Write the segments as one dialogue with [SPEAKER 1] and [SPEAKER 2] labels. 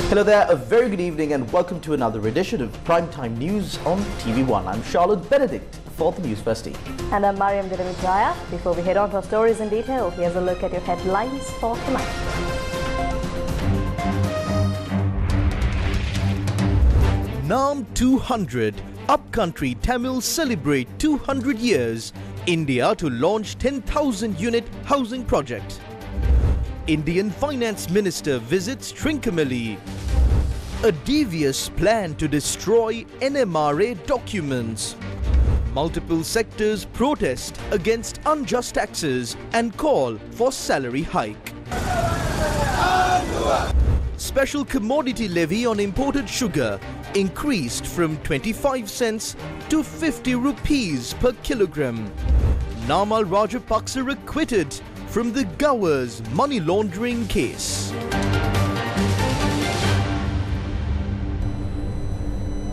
[SPEAKER 1] Hello there, a very good evening and welcome to another edition of Primetime News on TV1. I'm Charlotte Benedict for the Newsfirst team.
[SPEAKER 2] And I'm Mariam Dinamijaya. Before we head on to our stories in detail, here's a look at your headlines for tonight.
[SPEAKER 3] NAM 200, upcountry Tamils celebrate 200 years. India to launch 10,000-unit housing project. Indian Finance Minister visits Trincomalee. A devious plan to destroy NMRA documents. Multiple sectors protest against unjust taxes and call for salary hike. Special commodity levy on imported sugar increased from 25 cents to 50 rupees per kilogram. Namal Rajapaksa acquitted from the Gower's money laundering case.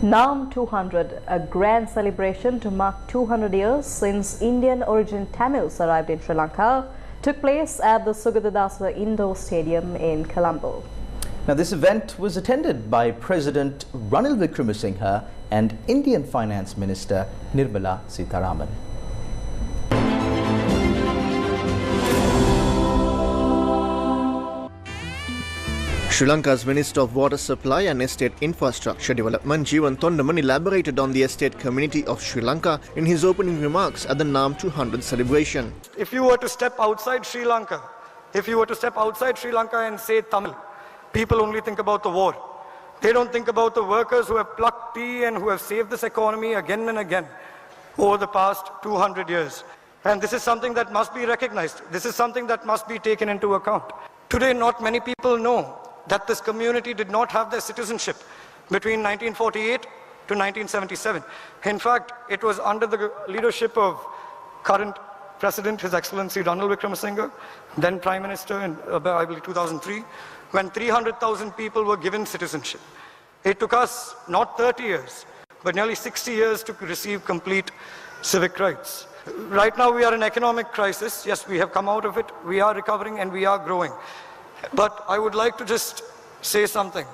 [SPEAKER 2] NAM 200, a grand celebration to mark 200 years since Indian origin Tamils arrived in Sri Lanka, took place at the Sugatadasa Indoor Stadium in Colombo.
[SPEAKER 1] Now, this event was attended by President Ranil Wickremesinghe and Indian Finance Minister Nirmala Sitharaman.
[SPEAKER 4] Sri Lanka's Minister of Water Supply and Estate Infrastructure Development Jeevan Thondaman elaborated on the estate community of Sri Lanka in his opening remarks at the NAM 200 celebration.
[SPEAKER 5] If you were to step outside Sri Lanka, and say Tamil, people only think about the war. They don't think about the workers who have plucked tea and who have saved this economy again and again over the past 200 years. And this is something that must be recognized. This is something that must be taken into account. Today, not many people know that this community did not have their citizenship between 1948 to 1977. In fact, it was under the leadership of current President, His Excellency Ranil Wickremesinghe, then Prime Minister in, I believe, 2003, when 300,000 people were given citizenship. It took us not 30 years, but nearly 60 years to receive complete civic rights. Right now we are in economic crisis. Yes, we have come out of it. We are recovering and we are growing. But I would like to just say something.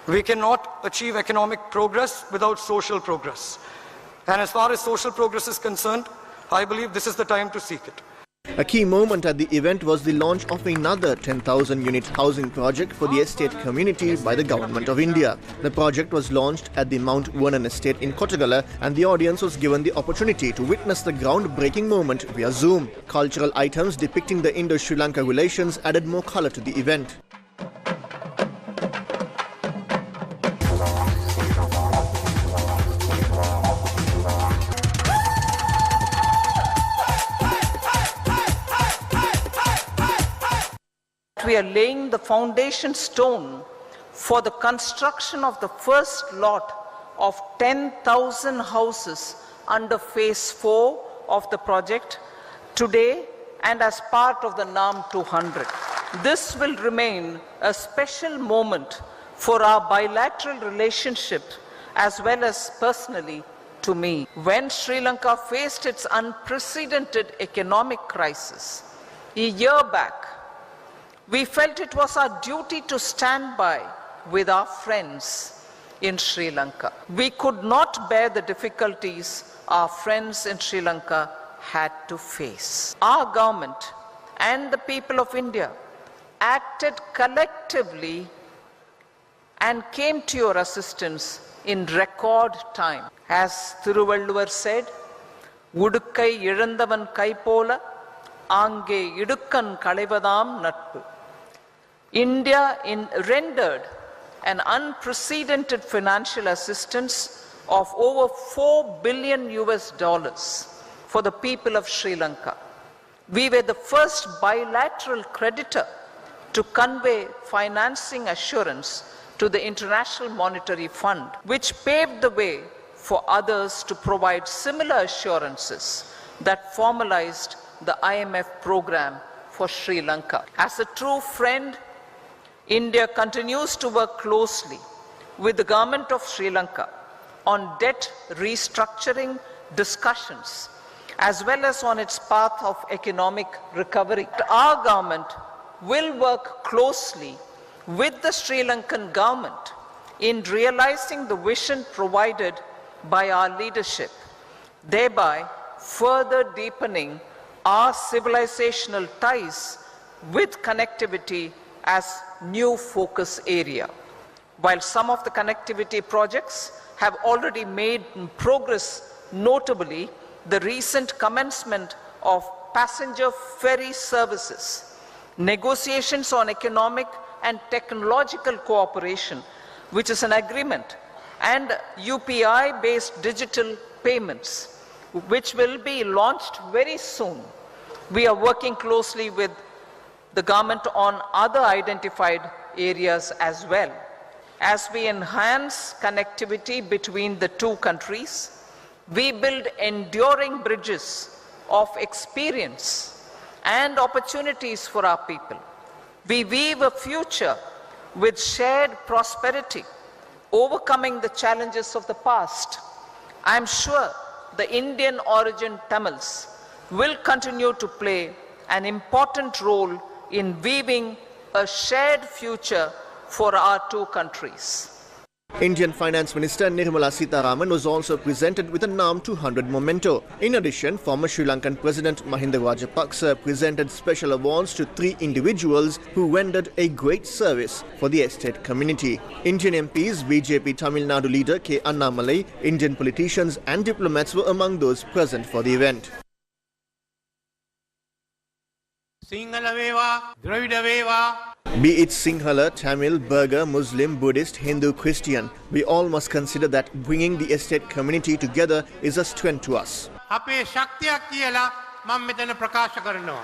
[SPEAKER 5] We cannot achieve economic progress without social progress. And as far as social progress is concerned, I believe this is the time to seek it.
[SPEAKER 4] A key moment at the event was the launch of another 10,000-unit housing project for the estate community by the Government of India. The project was launched at the Mount Vernon estate in Kottagala, and the audience was given the opportunity to witness the groundbreaking moment via Zoom. Cultural items depicting the Indo-Sri Lanka relations added more color to the event.
[SPEAKER 6] We are laying the foundation stone for the construction of the first lot of 10,000 houses under phase 4 of the project today and as part of the NAM 200. This will remain a special moment for our bilateral relationship as well as personally to me. When Sri Lanka faced its unprecedented economic crisis a year back, we felt it was our duty to stand by with our friends in Sri Lanka. We could not bear the difficulties our friends in Sri Lanka had to face. Our government and the people of India acted collectively and came to your assistance in record time. As Thiruvalluvar said, "Udukkai izhandavan kai pola, aange idukkan kalaivadam natpu." India rendered an unprecedented financial assistance of over $4 billion for the people of Sri Lanka. We were the first bilateral creditor to convey financing assurance to the International Monetary Fund, which paved the way for others to provide similar assurances that formalized the IMF program for Sri Lanka. As a true friend, India continues to work closely with the government of Sri Lanka on debt restructuring discussions as well as on its path of economic recovery. Our government will work closely with the Sri Lankan government in realizing the vision provided by our leadership, thereby further deepening our civilizational ties with connectivity as new focus area. While some of the connectivity projects have already made progress, notably the recent commencement of passenger ferry services, negotiations on economic and technological cooperation, which is an agreement, and UPI-based digital payments, which will be launched very soon. We are working closely with the government on other identified areas as well. As we enhance connectivity between the two countries, we build enduring bridges of experience and opportunities for our people. We weave a future with shared prosperity, overcoming the challenges of the past. I am sure the Indian origin Tamils will continue to play an important role in weaving a shared future for our two countries.
[SPEAKER 4] Indian Finance Minister Nirmala Sirasa was also presented with a NAM 200 memento. In addition, former Sri Lankan President Mahinda Rajapaksa presented special awards to 3 individuals who rendered a great service for the estate community. Indian MPs, BJP Tamil Nadu leader K. Annamalai, Indian politicians and diplomats were among those present for the event.
[SPEAKER 7] Sinhala veva, Dravida veva.
[SPEAKER 4] Be it Sinhala, Tamil, Burgher, Muslim, Buddhist, Hindu, Christian, we all must consider that bringing the estate community together is a strength to us.
[SPEAKER 7] අපේ ශක්තියක් කියලා මම මෙතන ප්‍රකාශ කරනවා.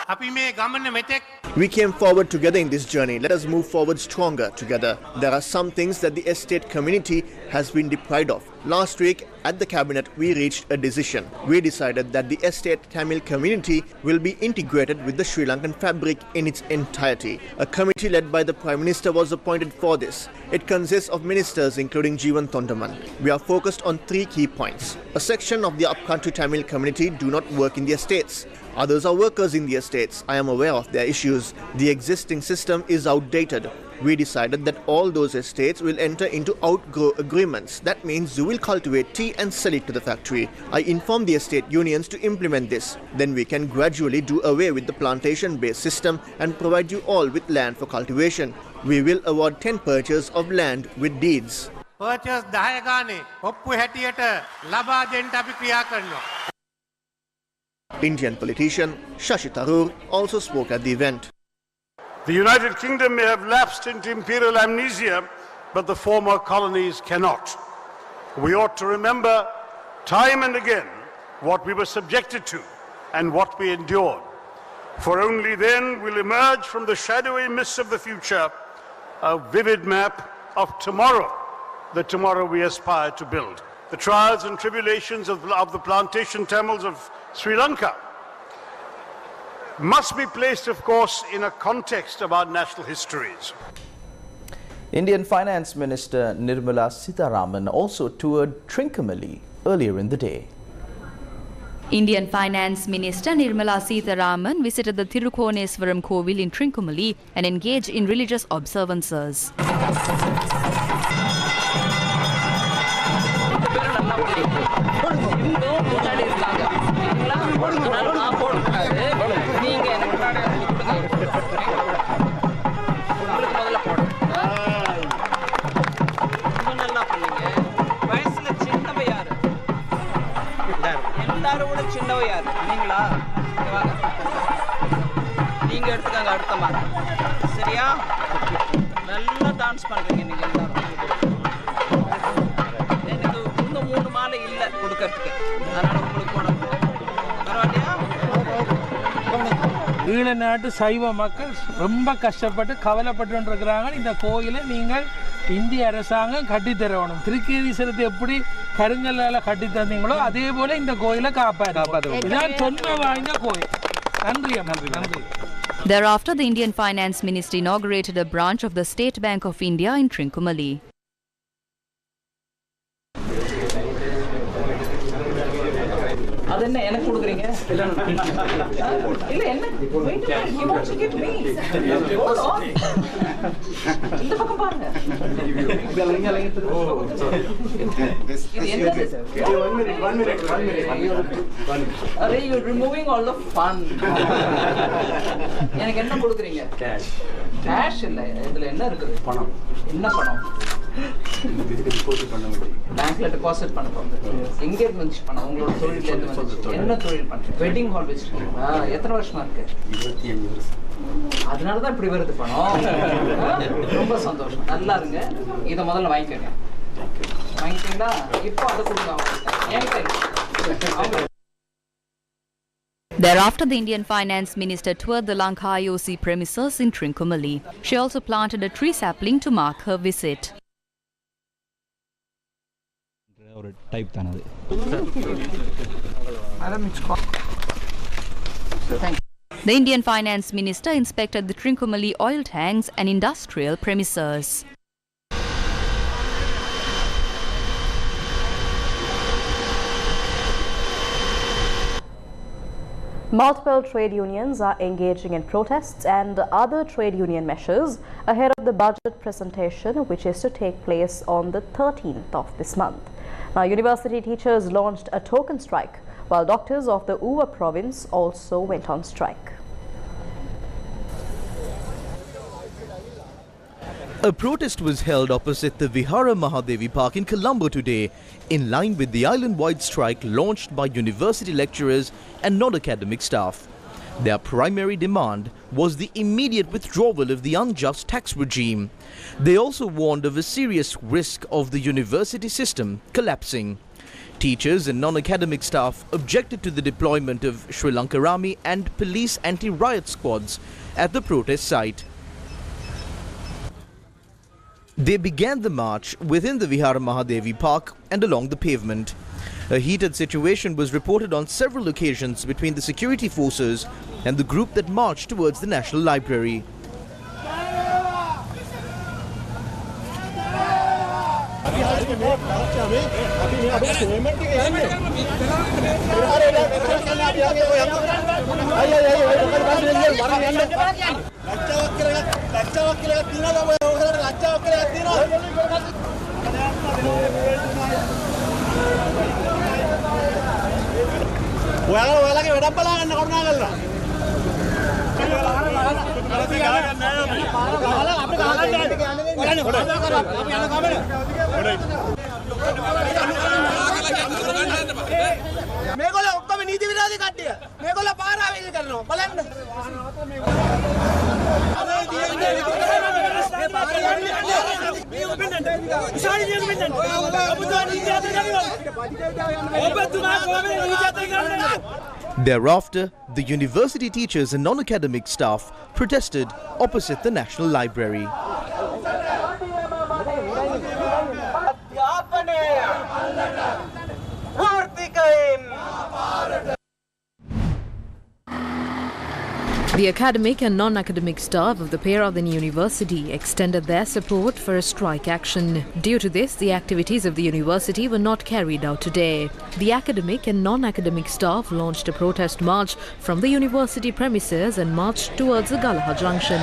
[SPEAKER 7] අපි මේ ගමන මෙතෙක්
[SPEAKER 4] We came forward together in this journey. Let us move forward stronger together. There are some things that the estate community has been deprived of. Last week at the cabinet, we reached a decision. We decided that the estate Tamil community will be integrated with the Sri Lankan fabric in its entirety. A committee led by the Prime Minister was appointed for this. It consists of ministers including Jeevan Thondaman. We are focused on 3 key points. A section of the upcountry Tamil community do not work in the estates. Others are workers in the estates. I am aware of their issues. The existing system is outdated. We decided that all those estates will enter into outgrow agreements. That means you will cultivate tea and sell it to the factory. I informed the estate unions to implement this. Then we can gradually do away with the plantation-based system and provide you all with land for cultivation. We will award 10 purchase of land with deeds.
[SPEAKER 7] Perches 10 ගානේ ඔප්පු හැටියට ලබා දෙන්න අපි ක්‍රියා කරනවා.
[SPEAKER 4] Indian politician Shashi Tharoor also spoke at the event.
[SPEAKER 8] The United Kingdom may have lapsed into imperial amnesia, but the former colonies cannot. We ought to remember time and again what we were subjected to and what we endured. For only then will emerge from the shadowy mists of the future a vivid map of tomorrow, the tomorrow we aspire to build. The trials and tribulations of the plantation Tamils of Sri Lanka must be placed, of course, in a context of our national histories.
[SPEAKER 1] Indian Finance Minister Nirmala Sitharaman also toured Trincomalee earlier in the day.
[SPEAKER 9] Indian Finance Minister Nirmala Sitharaman visited the Thirukoneswaram Kovil in Trincomalee and engaged in religious observances.
[SPEAKER 6] நீங்க எடுத்துக்கங்க அடுத்த மாதிரி சரியா நல்லா dance பண்றீங்க நீங்க எல்லாரும் எனக்கு இன்னும் 3 மாலை இல்ல கொடுக்கிறதுக்கு அதனால உங்களுக்கு போடணும் பரவாயில்லையா
[SPEAKER 10] ஈழ நாட்டு சைவ மக்கள் ரொம்ப கஷ்டப்பட்டு கவலைப்பட்டு இருக்கிறாங்க. இந்த கோயிலை நீங்கள் இந்திய அரசாங்கம் கட்டித்தரணும். திருக்கேதீஸ்வரத்தை எப்படி கருங்கல்லால கட்டி தந்தீங்களோ அதே போல இந்த கோயிலை காப்பாற்றுவோம். இதான் தொன்மை வாய்ந்த கோயில். நன்றி நன்றி நன்றி.
[SPEAKER 9] Thereafter, the Indian Finance Ministry inaugurated a branch of the State Bank of India in Trincomalee.
[SPEAKER 6] அதென்ன எனக்கு கொடுக்குறீங்க இல்ல என்ன wait a minute, you want to give me hold on இந்த பக்கம் பாருங்க இது என்னது array you removing all the fun எனக்கு என்ன கொடுக்குறீங்க cash இல்ல இதுல என்ன இருக்குது பணம் என்ன பணம் பேங்க்ல டெபாசிட் பண்ண போறீங்க எங்க இருந்து வந்துச்சு பணம் உங்களோட தொழில்ல இருந்து வந்துச்சு என்ன தொழில் பண்றீங்க வெட்டிங் ஹால் வச்சிருக்கீங்களா எத்தனை வருஷமா இருக்கு 25 வருஷம் அதனால தான் இப்படி வருது பணம் ரொம்ப சந்தோஷம் நல்லா இருங்க இத முதல்ல வாங்கிக்கங்க வாங்கிட்டீங்களா இப்போ அத கொடுங்க அவங்களுக்கு
[SPEAKER 9] Thereafter, the Indian Finance Minister toured the Lanka IOC premises in Trincomalee. She also planted a tree sapling to mark her visit. The Indian Finance Minister inspected the Trincomalee oil tanks and industrial premises.
[SPEAKER 2] Multiple trade unions are engaging in protests and other trade union measures ahead of the budget presentation, which is to take place on the 13th of this month. Now, university teachers launched a token strike, while doctors of the Uva province also went on strike.
[SPEAKER 3] A protest was held opposite the Vihara Mahadevi Park in Colombo today, in line with the island-wide strike launched by university lecturers and non-academic staff. Their primary demand was the immediate withdrawal of the unjust tax regime. They also warned of a serious risk of the university system collapsing. Teachers and non-academic staff objected to the deployment of Sri Lanka Army and police anti-riot squads at the protest site. They began the march within the Vihara Mahadevi Park and along the pavement. A heated situation was reported on several occasions between the security forces and the group that marched towards the National Library. Thereafter, the university teachers and non-academic staff protested opposite the National Library.
[SPEAKER 11] The academic and non-academic staff of the Peradeniya University extended their support for a strike action. Due to this, the activities of the university were not carried out today. The academic and non-academic staff launched a protest march from the university premises and marched towards the Galaha Junction.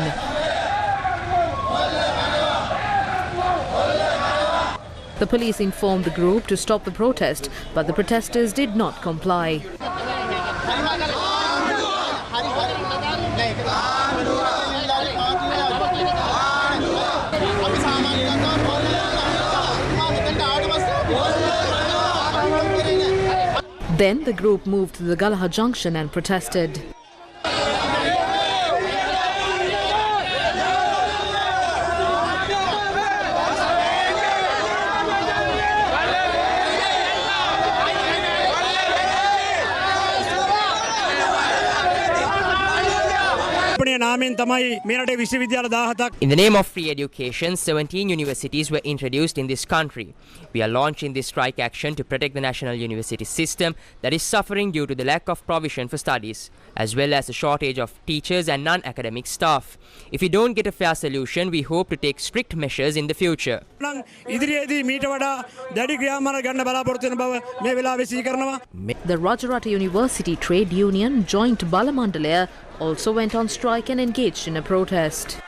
[SPEAKER 11] The police informed the group to stop the protest, but the protesters did not comply. Then the group moved to the Galaha Junction and protested.
[SPEAKER 12] In the name of free education, 17 universities were introduced in this country. We are launching this strike action to protect the national university system that is suffering due to the lack of provision for studies, as well as the shortage of teachers and non-academic staff. If we don't get a fair solution, we hope to take strict measures in the future.
[SPEAKER 11] The Rajarata University Trade Union Joint Balamandalaya also went on strike and engaged in a protest.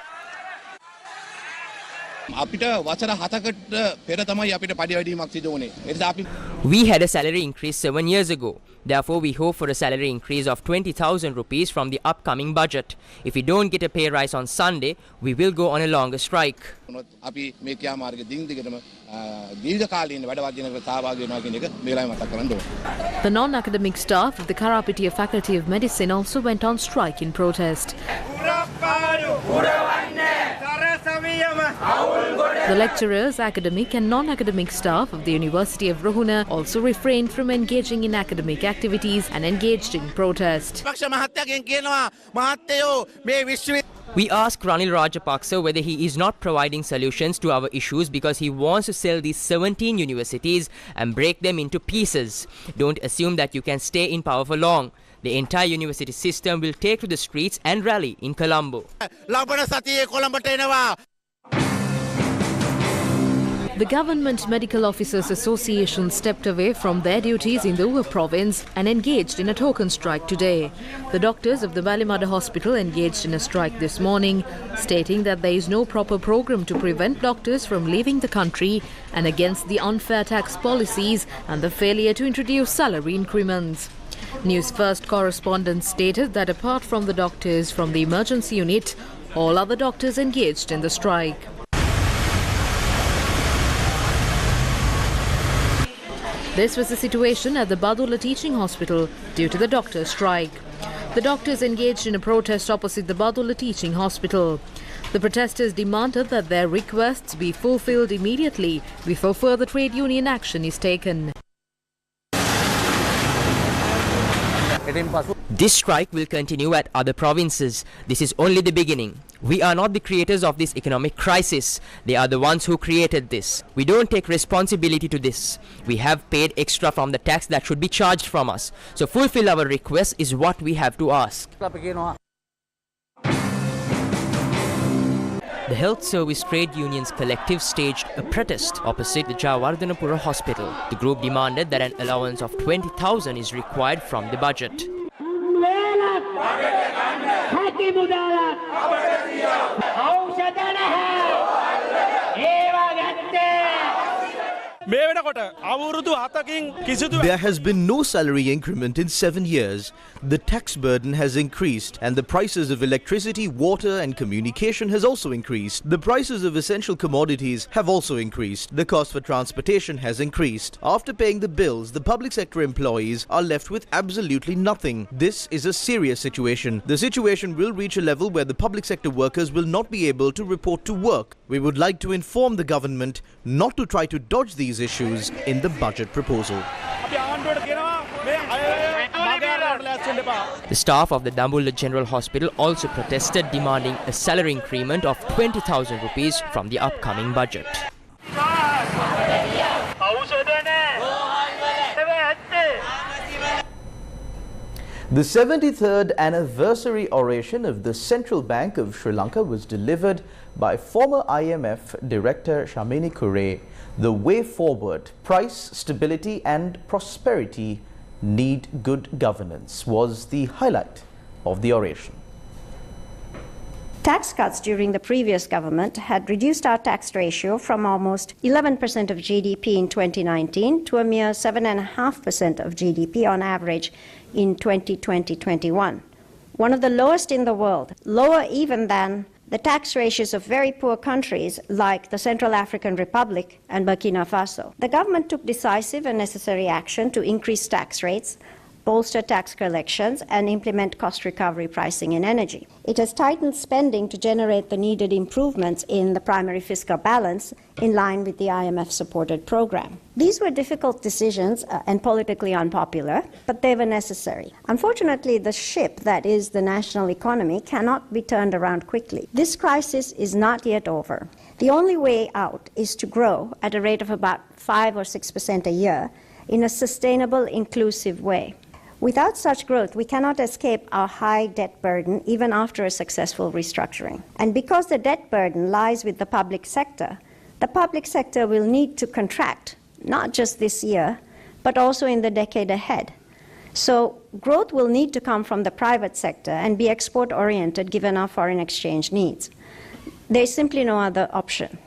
[SPEAKER 12] We had a salary increase 7 years ago. Therefore, we hope for a salary increase of 20,000 rupees from the upcoming budget. If we don't get a pay rise on Sunday, we will go on a longer strike.
[SPEAKER 11] The non-academic staff of the Karapitiya Faculty of Medicine also went on strike in protest. The lecturers, academic and non-academic staff of the University of Ruhuna also refrained from engaging in academic activities and engaged in protest.
[SPEAKER 12] We asked Ranil Rajapaksa whether he is not providing solutions to our issues because he wants to sell these 17 universities and break them into pieces. Don't assume that you can stay in power for long. The entire university system will take to the streets and rally in Colombo.
[SPEAKER 11] The Government Medical Officers Association stepped away from their duties in the Uva province and engaged in a token strike today. The doctors of the Balimada Hospital engaged in a strike this morning, stating that there is no proper program to prevent doctors from leaving the country and against the unfair tax policies and the failure to introduce salary increments. Newsfirst correspondents stated that apart from the doctors from the emergency unit, all other doctors engaged in the strike. This was the situation at the Badulla Teaching Hospital due to the doctors' strike. The doctors engaged in a protest opposite the Badulla Teaching Hospital. The protesters demanded that their requests be fulfilled immediately before further trade union action is taken.
[SPEAKER 12] This strike will continue at other provinces. This is only the beginning. We are not the creators of this economic crisis. They are the ones who created this. We don't take responsibility to this. We have paid extra from the tax that should be charged from us. So fulfill our request is what we have to ask. The Health Service Trade Unions Collective staged a protest opposite the Jayawardhanapura Hospital. The group demanded that an allowance of 20,000 is required from the budget.
[SPEAKER 3] There has been no salary increment in 7 years. The tax burden has increased and the prices of electricity, water and communication has also increased. The prices of essential commodities have also increased. The cost for transportation has increased. After paying the bills, the public sector employees are left with absolutely nothing. This is a serious situation. The situation will reach a level where the public sector workers will not be able to report to work. We would like to inform the government not to try to dodge these issues in the budget proposal.
[SPEAKER 12] The staff of the Dambulla General Hospital also protested, demanding a salary increment of 20,000 rupees from the upcoming budget.
[SPEAKER 1] The 73rd anniversary oration of the Central Bank of Sri Lanka was delivered by former IMF Director Shamini Kure. The way forward, price stability and prosperity need good governance was the highlight of the oration.
[SPEAKER 13] Tax cuts during the previous government had reduced our tax ratio from almost 11% of GDP in 2019 to a mere 7.5% of GDP on average in 2020-21. One of the lowest in the world, lower even than the tax ratios of very poor countries like the Central African Republic and Burkina Faso. The government took decisive and necessary action to increase tax rates, bolster tax collections, and implement cost recovery pricing in energy. It has tightened spending to generate the needed improvements in the primary fiscal balance in line with the IMF-supported program. These were difficult decisions and politically unpopular, but they were necessary. Unfortunately, the ship that is the national economy cannot be turned around quickly. This crisis is not yet over. The only way out is to grow at a rate of about 5 or 6% a year in a sustainable, inclusive way. Without such growth, we cannot escape our high debt burden even after a successful restructuring. And because the debt burden lies with the public sector will need to contract, not just this year, but also in the decade ahead. So growth will need to come from the private sector and be export-oriented given our foreign exchange needs. There is simply no other option.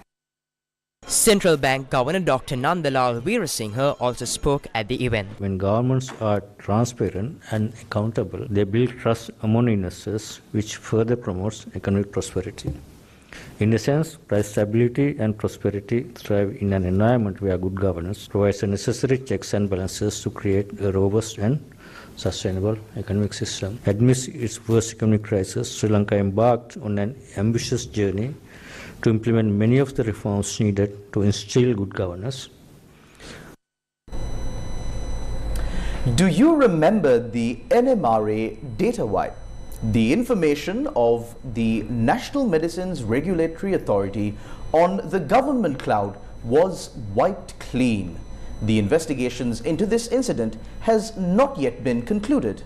[SPEAKER 12] Central Bank Governor Dr. Nandalal Veerasinghe also spoke at the event.
[SPEAKER 14] When governments are transparent and accountable, they build trust among investors, which further promotes economic prosperity. In a sense, price stability and prosperity thrive in an environment where good governance provides the necessary checks and balances to create a robust and sustainable economic system. Amidst its worst economic crisis, Sri Lanka embarked on an ambitious journey to implement many of the reforms needed to instill good governance.
[SPEAKER 1] Do you remember the NMRA data wipe? The information of the National Medicines Regulatory Authority on the government cloud was wiped clean. The investigations into this incident has not yet been concluded.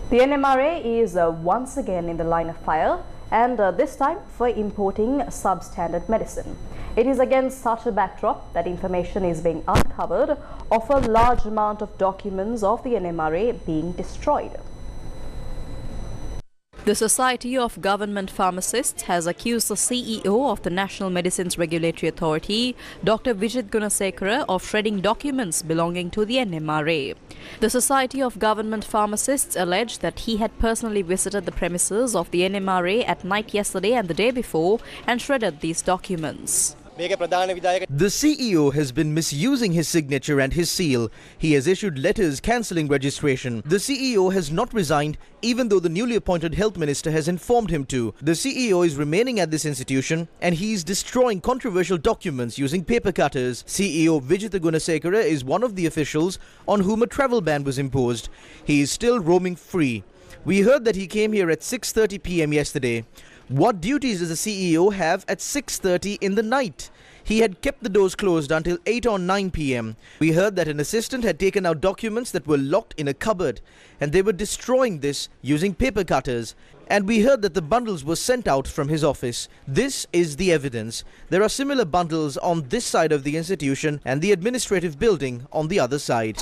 [SPEAKER 2] The NMRA is once again in the line of fire, and this time for importing substandard medicine. It is against such a backdrop that information is being uncovered of a large amount of documents of the NMRA being destroyed.
[SPEAKER 9] The Society of Government Pharmacists has accused the CEO of the National Medicines Regulatory Authority, Dr. Vijit Gunasekara, of shredding documents belonging to the NMRA. The Society of Government Pharmacists alleged that he had personally visited the premises of the NMRA at night yesterday and the day before and shredded these documents.
[SPEAKER 3] The CEO has been misusing his signature and his seal. He has issued letters cancelling registration. The CEO has not resigned even though the newly appointed health minister has informed him to. The CEO is remaining at this institution and he is destroying controversial documents using paper cutters. CEO Vijit Gunasekara is one of the officials on whom a travel ban was imposed. He is still roaming free. We heard that he came here at 6:30 p.m. yesterday. What duties does the CEO have at 6:30 in the night? He had kept the doors closed until 8 or 9 p.m. We heard that an assistant had taken out documents that were locked in a cupboard and they were destroying this using paper cutters. And we heard that the bundles were sent out from his office. This is the evidence. There are similar bundles on this side of the institution and the administrative building on the other side.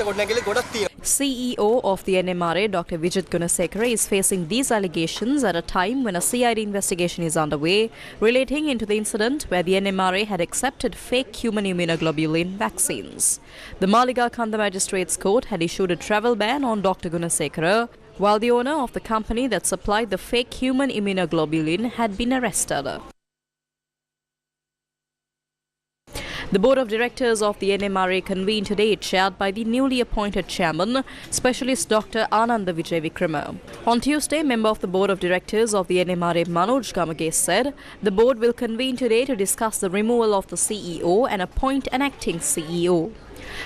[SPEAKER 9] CEO of the NMRA, Dr. Vijit Gunasekara, is facing these allegations at a time when a CID investigation is underway relating into the incident where the NMRA had accepted fake human immunoglobulin vaccines. The Maliga Kanda Magistrates Court had issued a travel ban on Dr. Gunasekara, while the owner of the company that supplied the fake human immunoglobulin had been arrested. The Board of Directors of the NMRA convened today, chaired by the newly appointed chairman, Specialist Dr. Ananda Vijay Vikrama. On Tuesday, member of the Board of Directors of the NMRA, Manoj Gamage, said the board will convene today to discuss the removal of the CEO and appoint an acting CEO.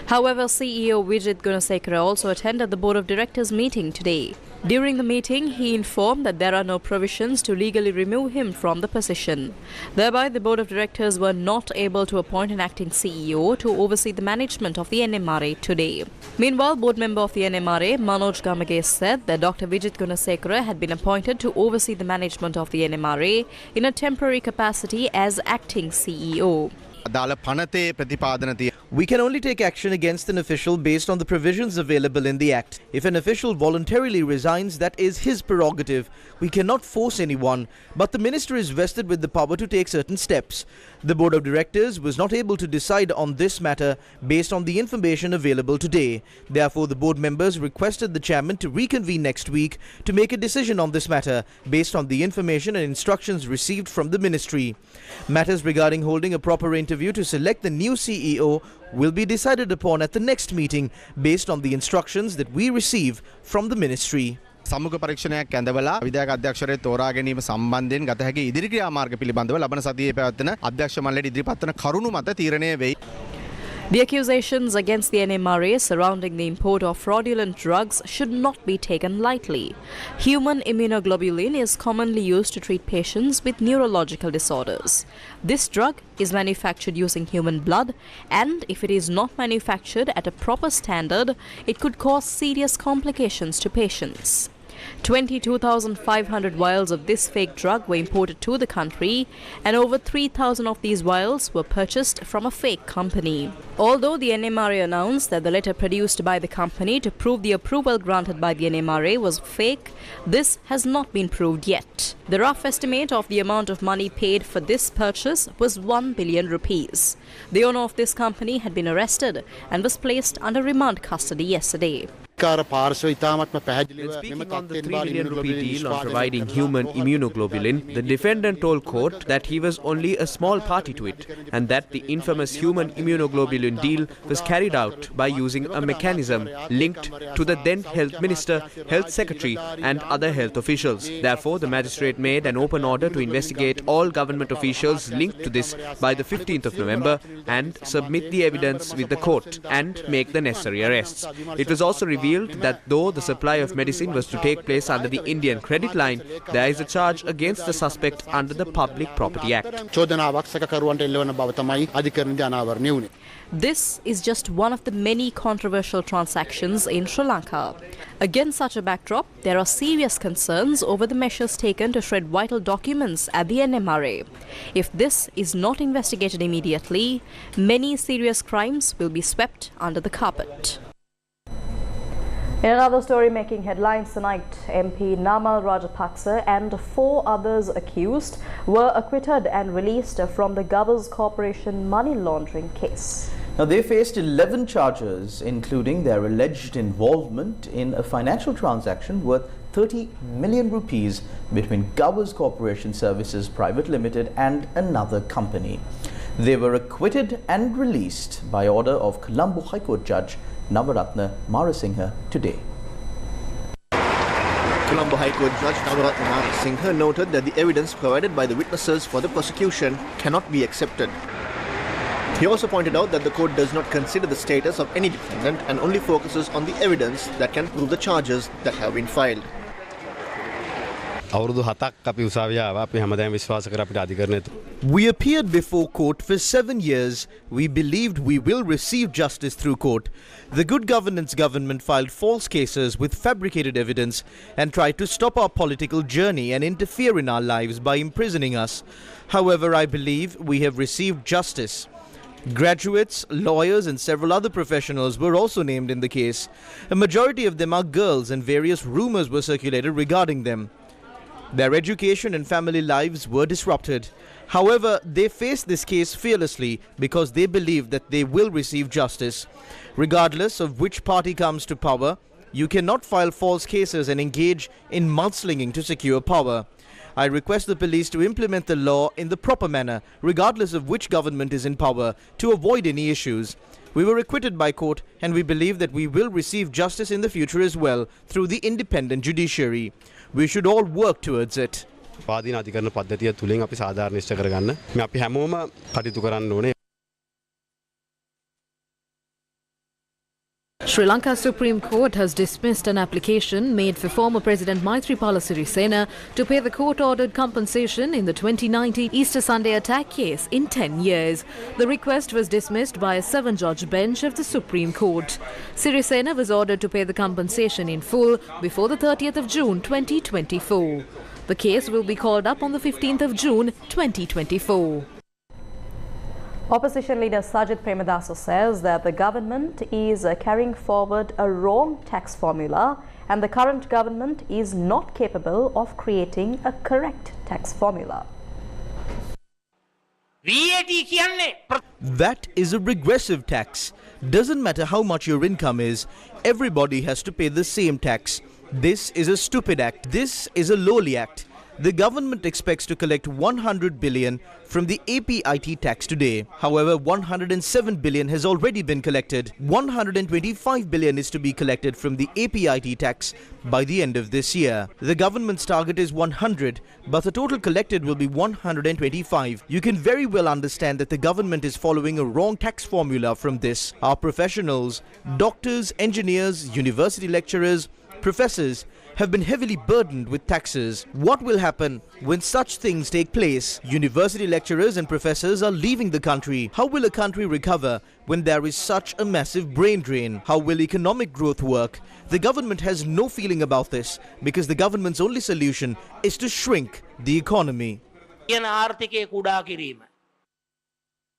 [SPEAKER 9] However, CEO Vijit Gunasekara also attended the Board of Directors meeting today. During the meeting, he informed that there are no provisions to legally remove him from the position. Thereby, the Board of Directors were not able to appoint an acting CEO to oversee the management of the NMRA today. Meanwhile, board member of the NMRA, Manoj Gamage, said that Dr. Vijit Gunasekara had been appointed to oversee the management of the NMRA in a temporary capacity as acting CEO.
[SPEAKER 3] We can only take action against an official based on the provisions available in the Act. If an official voluntarily resigns, that is his prerogative. We cannot force anyone, but the minister is vested with the power to take certain steps. The Board of Directors was not able to decide on this matter based on the information available today. Therefore, the board members requested the chairman to reconvene next week to make a decision on this matter based on the information and instructions received from the ministry. Matters regarding holding a proper interview to select the new CEO will be decided upon at the next meeting based on the instructions that we receive from the ministry.
[SPEAKER 15] සමුක පරීක්ෂණයක් ඇඳවලා විධායක අධ්‍යක්ෂකවරයා තෝරා ගැනීම සම්බන්ධයෙන් ගත හැකි ඉදිරි ක්‍රියාමාර්ග පිළිබඳව ලබන සතියේ පැවැත්වෙන අධ්‍යක්ෂ මණ්ඩලයේ ඉදිරිපත් වන කරුණු මත තීරණය වෙයි.
[SPEAKER 9] The accusations against the NMRA surrounding the import of fraudulent drugs should not be taken lightly. Human immunoglobulin is commonly used to treat patients with neurological disorders. This drug is manufactured using human blood, and if it is not manufactured at a proper standard, it could cause serious complications to patients. 22,500 vials of this fake drug were imported to the country, and over 3,000 of these vials were purchased from a fake company. Although the NMRA announced that the letter produced by the company to prove the approval granted by the NMRA was fake, this has not been proved yet. The rough estimate of the amount of money paid for this purchase was 1 billion rupees. The owner of this company had been arrested and was placed under remand custody yesterday.
[SPEAKER 16] When speaking on the 3 billion rupee deal on providing human immunoglobulin, the defendant told court that he was only a small party to it and that the infamous human immunoglobulin deal was carried out by using a mechanism linked to the then Health Minister, Health Secretary and other health officials. Therefore, the magistrate made an open order to investigate all government officials linked to this by the 15th of November and submit the evidence with the court and make the necessary arrests. It was also revealed that though the supply of medicine was to take place under the Indian credit line, there is a charge against the suspect under the Public Property Act.
[SPEAKER 9] This is just one of the many controversial transactions in Sri Lanka. Against such a backdrop, there are serious concerns over the measures taken to shred vital documents at the NMRA. If this is not investigated immediately, many serious crimes will be swept under the carpet.
[SPEAKER 2] In another story making headlines tonight, MP Namal Rajapaksa and 4 others accused were acquitted and released from the Governors Corporation money laundering case.
[SPEAKER 1] Now, they faced 11 charges, including their alleged involvement in a financial transaction worth 30 million rupees between Governors Corporation Services Private Limited and another company. They were acquitted and released by order of Colombo High Court Judge Navaratna Marasinghe today.
[SPEAKER 4] Colombo High Court Judge Navaratna Marasinghe noted that the evidence provided by the witnesses for the prosecution cannot be accepted. He also pointed out that the court does not consider the status of any defendant and only focuses on the evidence that can prove the charges that have been filed.
[SPEAKER 3] We appeared before court for 7 years. We believed we will receive justice through court. The Good Governance government filed false cases with fabricated evidence and tried to stop our political journey and interfere in our lives by imprisoning us. However, I believe we have received justice. Graduates, lawyers and several other professionals were also named in the case. A majority of them are girls and various rumors were circulated regarding them. Their education and family lives were disrupted. However, they faced this case fearlessly because they believe that they will receive justice. Regardless of which party comes to power, you cannot file false cases and engage in mudslinging to secure power. I request the police to implement the law in the proper manner, regardless of which government is in power, to avoid any issues. We were acquitted by court and we believe that we will receive justice in the future as well through the independent judiciary. We should all work towards it.
[SPEAKER 11] Sri Lanka Supreme Court has dismissed an application made for former President Maithripala Sirisena to pay the court-ordered compensation in the 2019 Easter Sunday attack case in 10 years. The request was dismissed by a 7-judge bench of the Supreme Court. Sirisena was ordered to pay the compensation in full before the 30th of June 2024. The case will be called up on the 15th of June 2024.
[SPEAKER 2] Opposition leader Sajith Premadasa says that the government is carrying forward a wrong tax formula and the current government is not capable of creating a correct tax formula.
[SPEAKER 3] That is a regressive tax. Doesn't matter how much your income is, everybody has to pay the same tax. This is a stupid act. This is a lowly act. The government expects to collect 100 billion from the APIT tax today. However, 107 billion has already been collected. 125 billion is to be collected from the APIT tax by the end of this year. The government's target is 100, but the total collected will be 125. You can very well understand that the government is following a wrong tax formula from this. Our professionals, doctors, engineers, university lecturers, professors have been heavily burdened with taxes. What will happen when such things take place? University lecturers and professors are leaving the country. How will a country recover when there is such a massive brain drain? How will economic growth work? The government has no feeling about this because the government's only solution is to shrink the economy.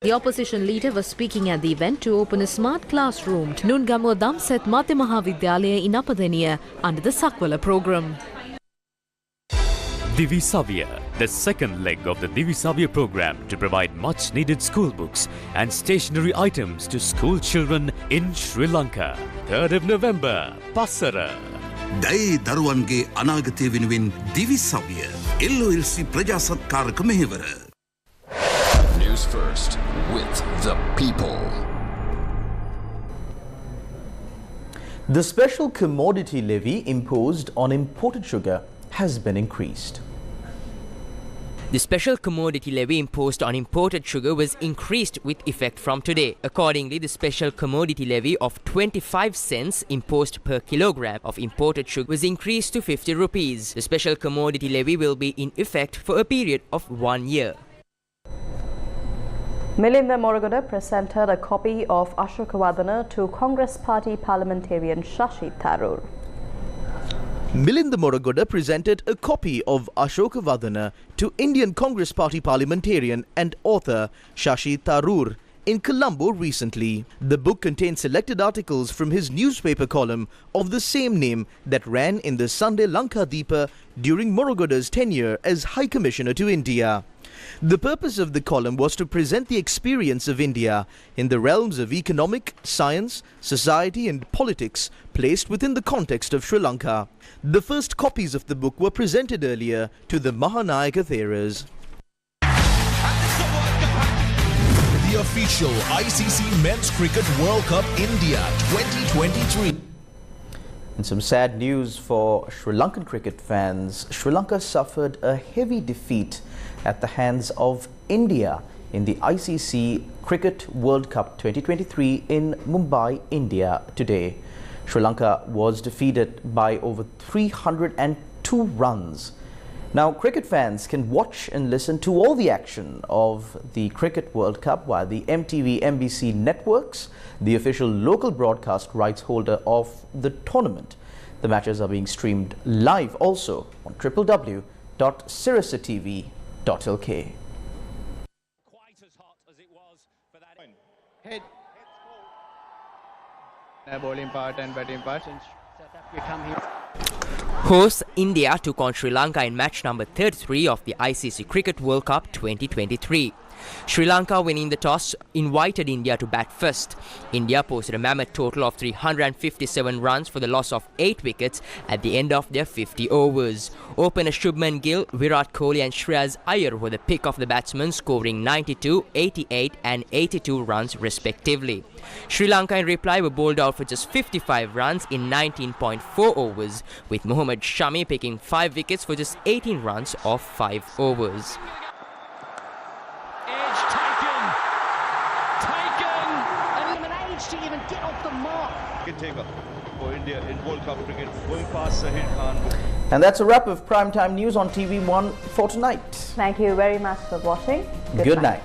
[SPEAKER 11] The opposition leader was speaking at the event to open a smart classroom to Nungamuwa Damset Madhya Mahavidyalaya in Apadeniya under the Sakwala program.
[SPEAKER 17] Divisavya, the second leg of the Divisavya program to provide much needed school books and stationery items to school children in Sri Lanka. 3rd of November, Passara.
[SPEAKER 18] Dai Daruwange Anagate Winuwin Divisavya, LOLC Prajasatkara Mehevara.
[SPEAKER 19] Newsfirst with the people.
[SPEAKER 1] The special commodity levy imposed on imported sugar has been increased.
[SPEAKER 12] The special commodity levy imposed on imported sugar was increased with effect from today. Accordingly, the special commodity levy of 25 cents imposed per kilogram of imported sugar was increased to 50 rupees. The special commodity levy will be in effect for a period of 1 year.
[SPEAKER 2] Milinda Moraghoda presented a copy of Ashokavadana to Congress Party parliamentarian Shashi Tharoor.
[SPEAKER 3] Milinda Moraghoda presented a copy of Ashokavadana to Indian Congress Party parliamentarian and author Shashi Tharoor in Colombo recently. The book contains selected articles from his newspaper column of the same name that ran in the Sunday Lanka Deepa during Moraghoda's tenure as High Commissioner to India. The purpose of the column was to present the experience of India in the realms of economic, science, society and politics placed within the context of Sri Lanka. The first copies of the book were presented earlier to the Mahanayaka Theras.
[SPEAKER 19] The official ICC Men's Cricket World Cup India 2023.
[SPEAKER 1] And some sad news for Sri Lankan cricket fans. Sri Lanka suffered a heavy defeat at the hands of India in the ICC Cricket World Cup 2023 in Mumbai, India today. Sri Lanka was defeated by over 302 runs. Now, cricket fans can watch and listen to all the action of the Cricket World Cup via the MTV MBC networks, the official local broadcast rights holder of the tournament. The matches are being streamed live also on www.sirasatv.lk.
[SPEAKER 20] Bowling part and batting part.
[SPEAKER 12] Hosts India took on Sri Lanka in match number 33 of the ICC Cricket World Cup 2023. Sri Lanka, winning the toss, invited India to bat first. India posted a mammoth total of 357 runs for the loss of 8 wickets at the end of their 50 overs. Opener Shubman Gill, Virat Kohli and Shreyas Iyer were the pick of the batsmen, scoring 92, 88 and 82 runs respectively. Sri Lanka in reply were bowled out for just 55 runs in 19.4 overs, with Mohammad Shami picking 5 wickets for just 18 runs of 5 overs.
[SPEAKER 21] To even get off the mark. For India in World Cup cricket, going past Sahir Khan.
[SPEAKER 1] And that's a wrap of Primetime News on TV1 for tonight.
[SPEAKER 2] Thank you very much for watching.
[SPEAKER 1] Good night.